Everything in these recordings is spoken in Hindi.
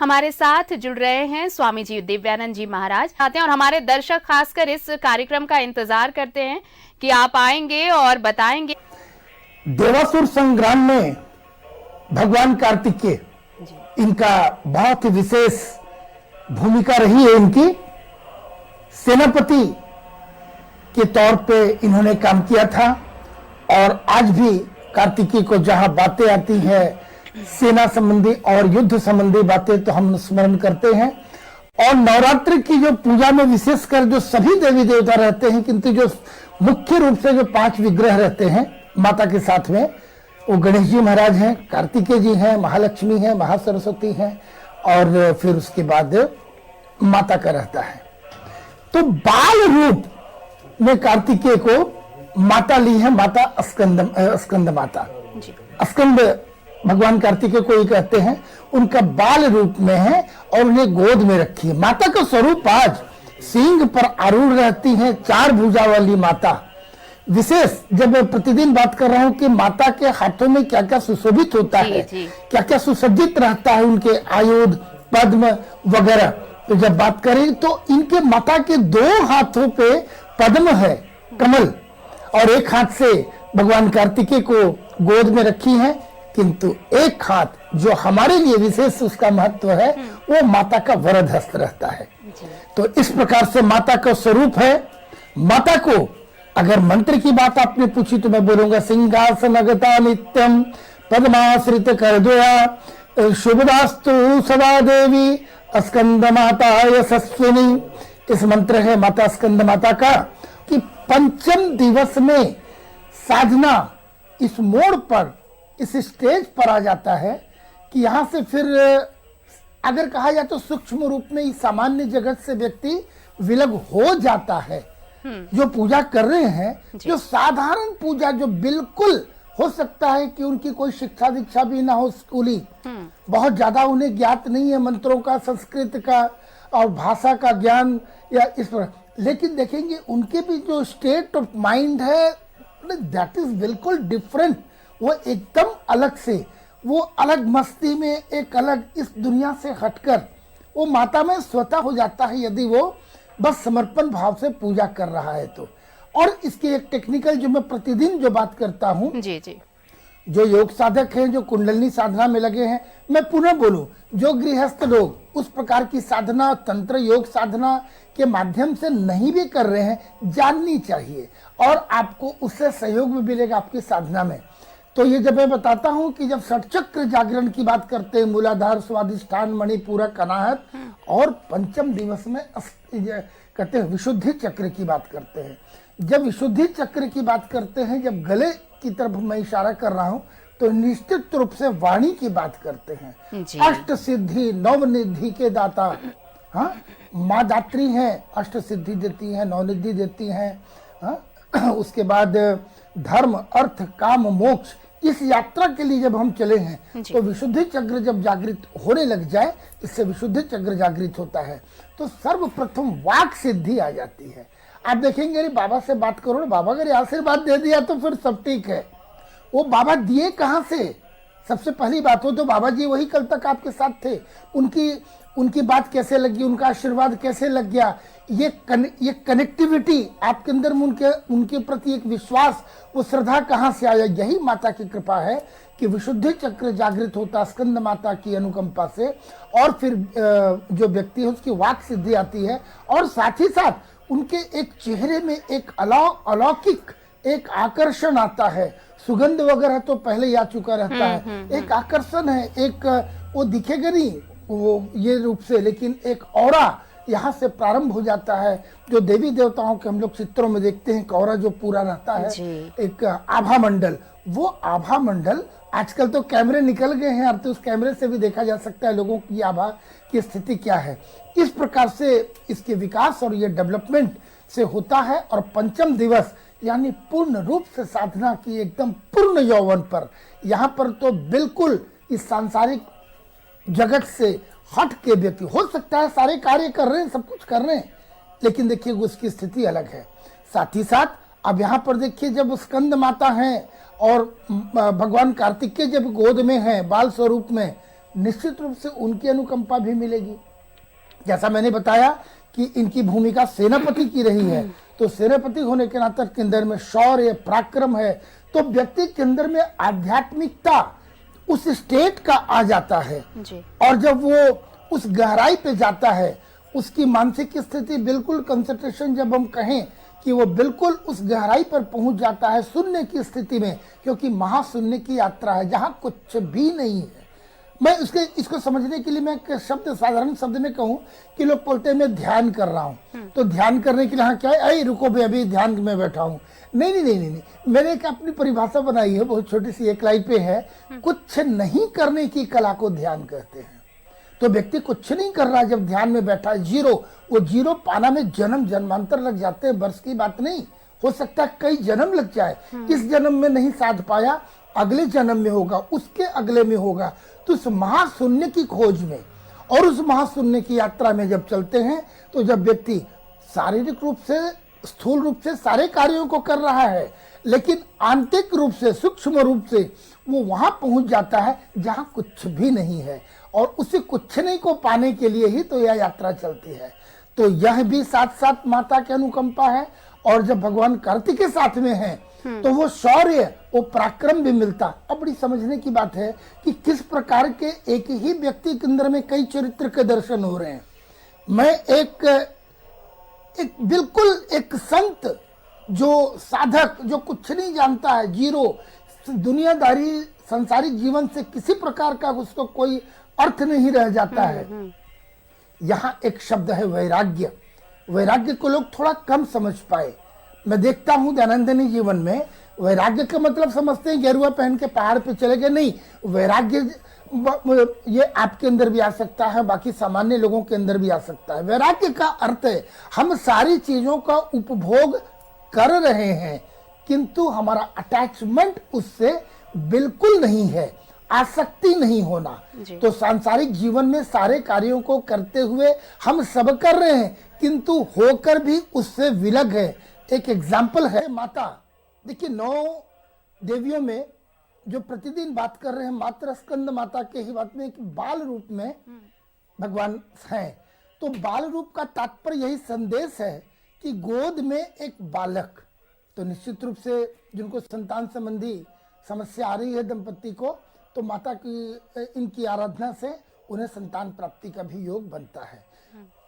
हमारे साथ जुड़ रहे हैं स्वामी जी दिव्यानंद जी महाराज आते हैं और हमारे दर्शक खासकर इस कार्यक्रम का इंतजार करते हैं कि आप आएंगे और बताएंगे। देवासुर संग्राम में भगवान कार्तिकेय, इनका बहुत ही विशेष भूमिका रही है। इनकी सेनापति के तौर पे इन्होंने काम किया था और आज भी कार्तिकेय को जहां बातें आती है सेना संबंधी और युद्ध संबंधी बातें तो हम स्मरण करते हैं। और नवरात्रि की जो पूजा में विशेषकर जो सभी देवी देवता रहते हैं, किंतु जो मुख्य रूप से जो 5 विग्रह रहते हैं माता के साथ में, वो गणेश जी महाराज हैं, कार्तिकेय जी हैं, महालक्ष्मी हैं, महासरस्वती हैं और फिर उसके बाद माता का रहता है। तो बाल रूप में कार्तिकेय को माता ली है, माता स्कंद माता। स्कंद भगवान कार्तिकेय को ही कहते हैं, उनका बाल रूप में है और उन्हें गोद में रखी है। माता का स्वरूप आज सिंह पर आरूढ़ रहती है, 4 भुजा वाली माता। विशेष जब मैं प्रतिदिन बात कर रहा हूं कि माता के हाथों में क्या क्या सुशोभित होता है, क्या क्या सुसज्जित रहता है, उनके आयुध पद्म वगैरह, तो जब बात करें तो इनके माता के 2 हाथों पे पद्म है, कमल, और एक हाथ से भगवान कार्तिकेय को गोद में रखी है। किंतु एक हाथ जो हमारे लिए विशेष उसका महत्व है, वो माता का वरद हस्त रहता है। तो इस प्रकार से माता का स्वरूप है। माता को अगर मंत्र की बात आपने पूछी तो मैं बोलूंगा सिंहासनगता नित्यम पद्माश्रित करदोया शुभदास्तु सदा देवी स्कंद माता यशस्विनी। इस मंत्र है माता स्कंद माता का कि पंचम दिवस में साधना इस मोड़ पर, इस स्टेज पर आ जाता है कि यहाँ से फिर अगर कहा जाए तो सूक्ष्म रूप में इस सामान्य जगत से व्यक्ति विलग हो जाता है। जो पूजा कर रहे हैं, जो साधारण पूजा, जो बिल्कुल हो सकता है कि उनकी कोई शिक्षा दीक्षा भी ना हो, स्कूली बहुत ज्यादा उन्हें ज्ञात नहीं है मंत्रों का, संस्कृत का और भाषा का ज्ञान या इस पर, लेकिन देखेंगे उनके भी जो स्टेट ऑफ माइंड है दैट इज बिल्कुल डिफरेंट। वो एकदम अलग से, वो अलग मस्ती में, एक अलग इस दुनिया से हटकर वो माता में स्वतः हो जाता है यदि वो बस समर्पण भाव से पूजा कर रहा है तो। और इसके एक टेक्निकल जो मैं प्रतिदिन जो बात करता हूँ, जो योग साधक हैं, जो कुंडलिनी साधना में लगे हैं, मैं पुनः बोलूं, जो गृहस्थ लोग उस प्रकार की साधना, तंत्र योग साधना के माध्यम से नहीं भी कर रहे हैं, जाननी चाहिए और आपको उससे सहयोग भी मिलेगा आपकी साधना में। तो ये जब मैं बताता हूं कि जब षटचक्र जागरण की बात करते हैं, मूलाधार, स्वादिष्ठान, मणिपूरक, अनाहत, और पंचम दिवस में कहते हैं विशुद्धि चक्र की बात करते हैं। जब विशुद्धि चक्र की बात करते हैं, जब गले की तरफ मैं इशारा कर रहा हूं तो निश्चित रूप से वाणी की बात करते हैं। अष्ट सिद्धि नवनिधि के दाता, हाँ, माँ दात्री हैं, अष्ट सिद्धि देती हैं, नवनिधि देती हैं, हाँ? उसके बाद धर्म, अर्थ, काम, मोक्ष, इस यात्रा के लिए जब हम चले हैं तो विशुद्धि चक्र जब जागृत होने लग जाए, इससे विशुद्धि चक्र जागृत होता है तो सर्वप्रथम वाक सिद्धि आ जाती है। आप देखेंगे अरे बाबा से बात करो ना, बाबा अगर आशीर्वाद दे दिया तो फिर सब ठीक है। वो बाबा दिए कहाँ से? सबसे पहली बात हो तो बाबा जी वही कल तक आपके साथ थे, उनकी बात कैसे लगी, उनका आशीर्वाद कैसे लग गया, ये कनेक्टिविटी आपके अंदर में उनके प्रति एक विश्वास, वो श्रद्धा कहाँ से आया? यही माता की कृपा है कि विशुद्धि चक्र जागृत होता स्कंद माता की अनुकंपा से, और फिर जो व्यक्ति है उसकी वाक सिद्धि आती है, और साथ ही साथ उनके एक चेहरे में एक अलौकिक एक आकर्षण आता है। सुगंध वगैरह तो पहले ही आ चुका रहता है, एक आकर्षण है, एक वो दिखेगा नहीं वो ये रूप से, लेकिन एक ऑरा यहाँ से प्रारंभ हो जाता है। जो देवी देवताओं के हम लोग चित्रों में देखते हैं, कौरा जो पूरा रहता है, एक आभा मंडल, वो आभा मंडल आजकल तो कैमरे निकल गए हैं, अब तो उस कैमरे से भी देखा जा सकता है लोगों की आभा की स्थिति क्या है। इस प्रकार से इसके विकास और ये डेवलपमेंट से होता है। और पंचम दिवस यानी पूर्ण रूप से साधना की एकदम पूर्ण यौवन पर, यहाँ पर तो बिल्कुल इस सांसारिक जगत से हट के व्यक्ति हो सकता है, सारे कार्य कर रहे हैं, सब कुछ कर रहे हैं, लेकिन देखिए उसकी स्थिति अलग है। साथ ही साथ अब यहाँ पर देखिए जब स्कंद माता हैं और भगवान कार्तिकेय जब गोद में हैं बाल स्वरूप में, निश्चित रूप से उनकी अनुकंपा भी मिलेगी। जैसा मैंने बताया कि इनकी भूमिका सेनापति की रही है, तो सेनापति होने के नाते के अंदर में शौर्य पराक्रम है, तो व्यक्ति के अंदर में आध्यात्मिकता उस स्टेट का आ जाता है जी। और जब वो उस गहराई पे जाता है, उसकी मानसिक स्थिति बिल्कुल कंसंट्रेशन, जब हम कहें कि वो बिल्कुल उस गहराई पर पहुंच जाता है शून्य की स्थिति में, क्योंकि महाशून्य की यात्रा है जहां कुछ भी नहीं है। मैं इसको समझने के लिए मैं एक शब्द, साधारण शब्द में कहूं कि लोग बोलते हैं मैं ध्यान कर रहा हूं, तो ध्यान करने के लिए हाँ क्या है, अरे रुको भाई अभी ध्यान में बैठा हूं। नहीं नहीं नहीं नहीं, नहीं। मैंने एक अपनी परिभाषा बनाई है, बहुत छोटी सी, एक लाइन पे है, कुछ नहीं करने की कला को ध्यान कहते हैं। तो व्यक्ति कुछ नहीं कर रहा जब ध्यान में बैठा है, जीरो, वो जीरो पाना में जन्म जन्मांतर लग जाते हैं, वर्ष की बात नहीं, हो सकता है कई जन्म लग जाए। इस जन्म में नहीं साध पाया, अगले जन्म में होगा, उसके अगले में होगा। तो उस महाशून्य की खोज में और उस महाशून्य की यात्रा में जब चलते हैं, तो जब व्यक्ति शारीरिक रूप से, स्थूल रूप से सारे कार्यों को कर रहा है, लेकिन आंतरिक रूप से, सूक्ष्म रूप से वो वहां पहुंच जाता है जहां कुछ भी नहीं है, और उसी कुछ नहीं को पाने के लिए ही तो यह यात्रा चलती है। तो यह भी साथ साथ माता की अनुकंपा है, और जब भगवान कार्तिक के साथ में है तो वो शौर्य, वो पराक्रम भी मिलता। अब बड़ी समझने की बात है कि किस प्रकार के एक ही व्यक्ति के अंदर में कई चरित्र के दर्शन हो रहे हैं। मैं एक बिल्कुल एक संत, जो साधक, जो कुछ नहीं जानता है, जीरो, दुनियादारी संसारिक जीवन से किसी प्रकार का उसको कोई अर्थ नहीं रह जाता है। यहाँ एक शब्द है वैराग्य। वैराग्य को लोग थोड़ा कम समझ पाए। मैं देखता हूँ दैनंदिनी जीवन में वैराग्य का मतलब समझते हैं गेरुआ पहन के पहाड़ पे चले गए, नहीं। वैराग्य ये आपके अंदर भी आ सकता है, बाकी सामान्य लोगों के अंदर भी आ सकता है। वैराग्य का अर्थ है हम सारी चीजों का उपभोग कर रहे हैं, किंतु हमारा अटैचमेंट उससे बिल्कुल नहीं है, आसक्ति नहीं होना। तो सांसारिक जीवन में सारे कार्यों को करते हुए हम सब कर रहे हैं, किंतु होकर भी उससे विलग है। एक एग्जाम्पल है माता। देखिए 9 देवियों में जो प्रतिदिन बात कर रहे हैं, मात्र स्कंद माता के ही बात में, कि बाल रूप में भगवान हैं। तो बाल रूप का तात्पर्य यही संदेश है कि गोद में एक बालक, तो निश्चित रूप से जिनको संतान संबंधी समस्या आ रही है दंपति को, तो माता की इनकी आराधना से उन्हें संतान प्राप्ति का भी योग बनता है।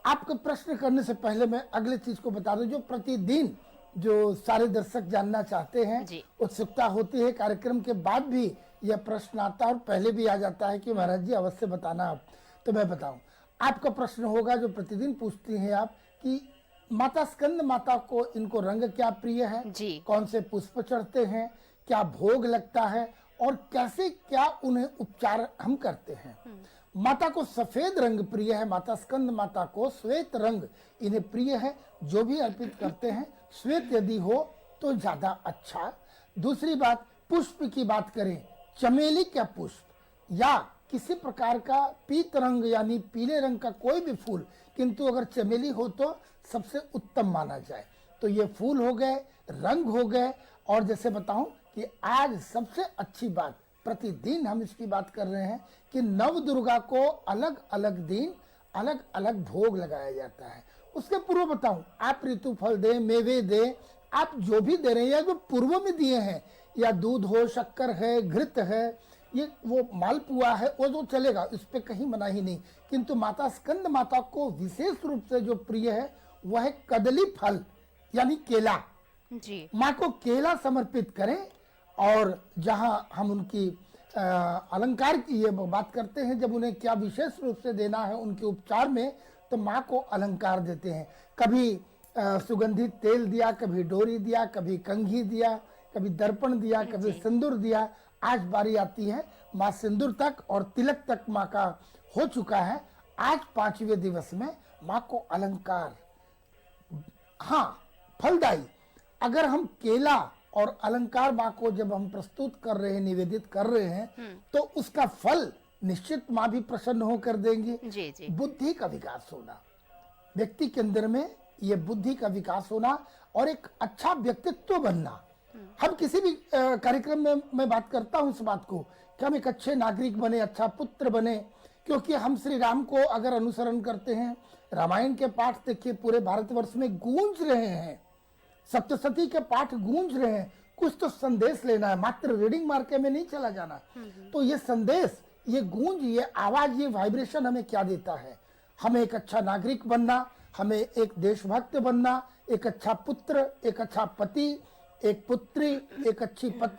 आपका प्रश्न करने से पहले मैं अगले चीज को बता दूं, जो प्रतिदिन जो सारे दर्शक जानना चाहते हैं, उत्सुकता होती है, कार्यक्रम के बाद भी यह प्रश्न आता है और पहले भी आ जाता है कि महाराज जी अवश्य बताना आप। तो मैं बताऊं, आपका प्रश्न होगा जो प्रतिदिन पूछती हैं आप, कि माता स्कंद माता को, इनको रंग क्या प्रिय है, कौन से पुष्प चढ़ते हैं, क्या भोग लगता है, और कैसे क्या उन्हें उपचार हम करते हैं। माता को सफेद रंग प्रिय है, माता स्कंद माता को श्वेत रंग इन्हें प्रिय है। जो भी अर्पित करते हैं श्वेत यदि हो तो ज्यादा अच्छा। दूसरी बात, पुष्प की बात करें, चमेली का पुष्प या किसी प्रकार का पीत रंग यानी पीले रंग का कोई भी फूल, किंतु अगर चमेली हो तो सबसे उत्तम माना जाए। तो ये फूल हो गए, रंग हो गए। और जैसे बताऊं कि आज सबसे अच्छी बात, प्रतिदिन हम इसकी बात कर रहे हैं कि नव दुर्गा को अलग अलग दिन अलग अलग भोग लगाया जाता है। उसके पूर्व बताऊं, आप ऋतु फल दे, मेवे दे, आप जो भी दे रहे हैं या जो पूर्व में दिए हैं, या दूध हो, शक्कर है, घृत है, ये वो मालपुआ है, वो तो चलेगा, इस पे कहीं मना ही नहीं। किंतु माता स्कंद माता को विशेष रूप से जो प्रिय है वह है कदली फल यानी केला जी। माँ को केला समर्पित करें। और जहां हम उनकी अलंकार की ये बात करते हैं, जब उन्हें क्या विशेष रूप से देना है उनके उपचार में, तो माँ को अलंकार देते हैं। कभी सुगंधित तेल दिया, कभी डोरी दिया, कभी कंघी दिया, कभी दर्पण दिया, कभी सिंदूर दिया। आज बारी आती है माँ सिंदूर तक और तिलक तक माँ का हो चुका है। आज 5वें दिवस में माँ को अलंकार, हाँ फलदायी, अगर हम केला और अलंकार माँ को जब हम प्रस्तुत कर रहे हैं, निवेदित कर रहे हैं, तो उसका फल निश्चित माँ भी प्रसन्न होकर देंगी। जी। बुद्धि का विकास होना, व्यक्ति के अंदर में ये बुद्धि का विकास होना और एक अच्छा व्यक्तित्व बनना। हम किसी भी कार्यक्रम में मैं बात करता हूँ इस बात को कि हम एक अच्छे नागरिक बने, अच्छा पुत्र बने, क्योंकि हम श्री राम को अगर अनुसरण करते हैं, रामायण के पाठ देखिए पूरे भारतवर्ष में गूंज रहे हैं, सप्तशती के पाठ गूंज रहे हैं। कुछ तो संदेश लेना है, मात्र रीडिंग मार्के में नहीं चला जाना। तो ये संदेश, ये गूंज, ये आवाज, ये वाइब्रेशन हमें क्या देता है? हमें एक अच्छा नागरिक बनना, हमें एक देशभक्त बनना, एक अच्छा पुत्र, एक अच्छा पति, एक पुत्री, एक अच्छी पत्नी।